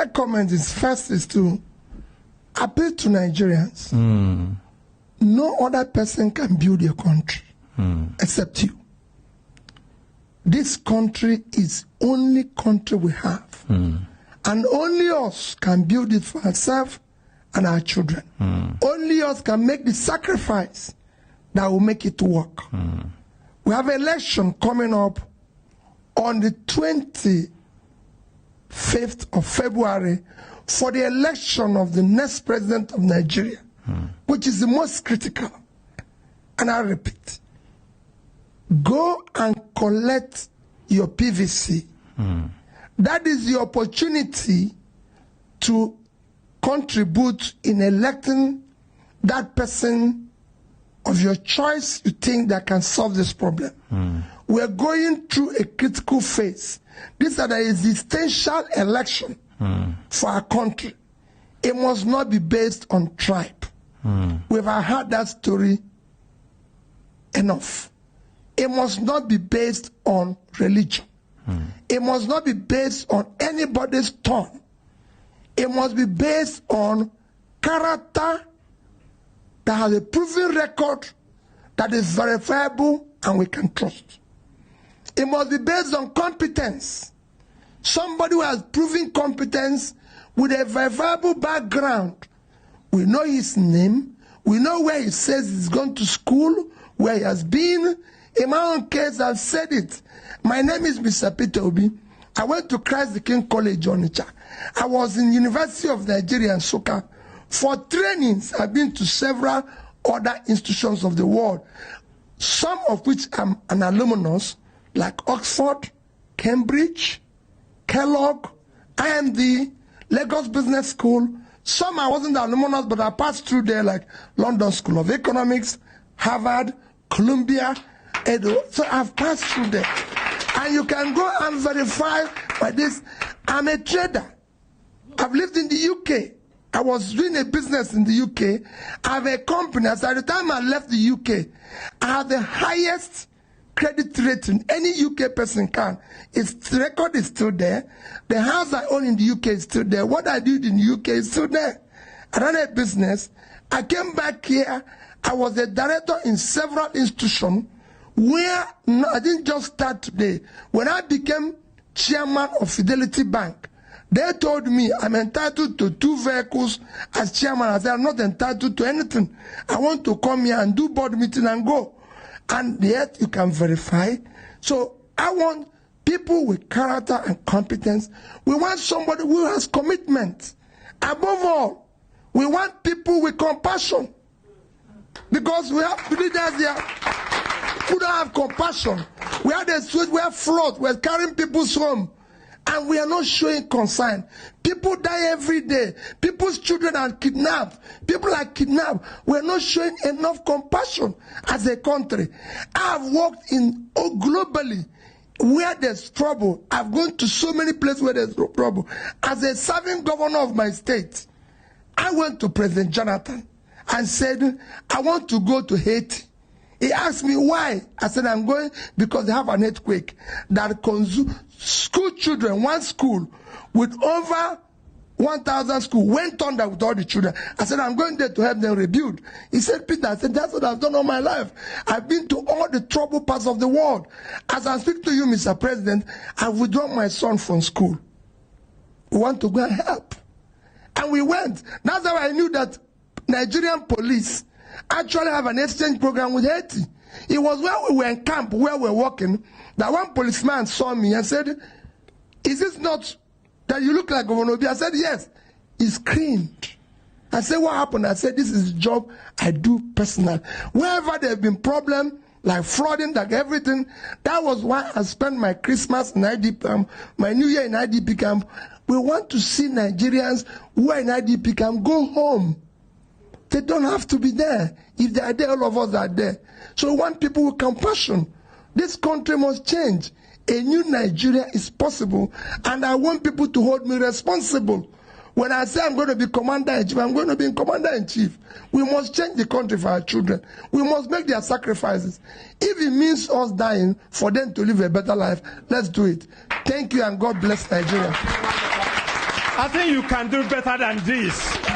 my comment is first is to appeal to Nigerians. No other person can build your country except you. This country is only country we have. And only us can build it for ourselves and our children. Only us can make the sacrifice that will make it work. We have an election coming up on the 25th of February for the election of the next president of Nigeria, which is the most critical. And I repeat, go and collect your PVC. That is the opportunity to contribute in electing that person of your choice you think that can solve this problem. We are going through a critical phase. This is an existential election for our country. It must not be based on tribe. We've heard that story enough. It must not be based on religion. It must not be based on anybody's tongue. It must be based on character that has a proven record that is verifiable and we can trust. It must be based on competence. Somebody who has proven competence with a verifiable background. We know his name. We know where he says he's gone to school, where he has been. In my own case, I've said it. My name is Mr. Peter Obi. I went to Christ the King College, Onitsha. I was in University of Nigeria, Nsukka. For trainings, I've been to several other institutions of the world, some of which I'm an alumnus, like Oxford, Cambridge, Kellogg, IMD, Lagos Business School. Some I wasn't an alumnus, but I passed through there, like London School of Economics, Harvard, Columbia, Edo. So I've passed through there. And you can go and verify by this. I'm a trader. I've lived in the UK. I was doing a business in the UK. I have a company. As at the time I left the UK, I have the highest credit rating any UK person can. The record is still there. The house I own in the UK is still there. What I did in the UK is still there. I ran a business. I came back here. I was a director in several institutions where I didn't just start today. When I became chairman of Fidelity Bank, they told me I'm entitled to 2 vehicles as chairman. I said I'm not entitled to anything. I want to come here and do board meeting and go. And yet you can verify. So I want people with character and competence. We want somebody who has commitment. Above all, we want people with compassion. Because we have leaders here who don't have compassion. We are the street, we are flood, we are carrying people's home. And we are not showing concern. People die every day. People's children are kidnapped. People are kidnapped. We are not showing enough compassion as a country. I have worked in globally where there's trouble. I've gone to so many places where there's trouble. As a serving governor of my state, I went to President Jonathan and said, I want to go to Haiti. He asked me why. I said, I'm going because they have an earthquake that consumed school children. One school with over 1,000 schools went under with all the children. I said, I'm going there to help them rebuild. He said, Peter, I said, that's what I've done all my life. I've been to all the troubled parts of the world. As I speak to you, Mr. President, I've withdrawn my son from school. We want to go and help. And we went. That's how I knew that Nigerian police actually have an exchange program with Haiti. It was when we were in camp, where we were working, that one policeman saw me and said, is this not that you look like Governor Obi? I said, yes. He screamed. I said, what happened? I said, this is the job I do personally. Wherever there have been problems, like flooding, like everything, that was why I spent my Christmas in IDP camp, my New Year in IDP camp. We want to see Nigerians who are in IDP camp go home. They don't have to be there. If they are there, all of us are there. So we want people with compassion. This country must change. A new Nigeria is possible. And I want people to hold me responsible. When I say I'm going to be commander-in-chief, I'm going to be commander-in-chief. We must change the country for our children. We must make their sacrifices. If it means us dying for them to live a better life, let's do it. Thank you and God bless Nigeria. I think you can do better than this.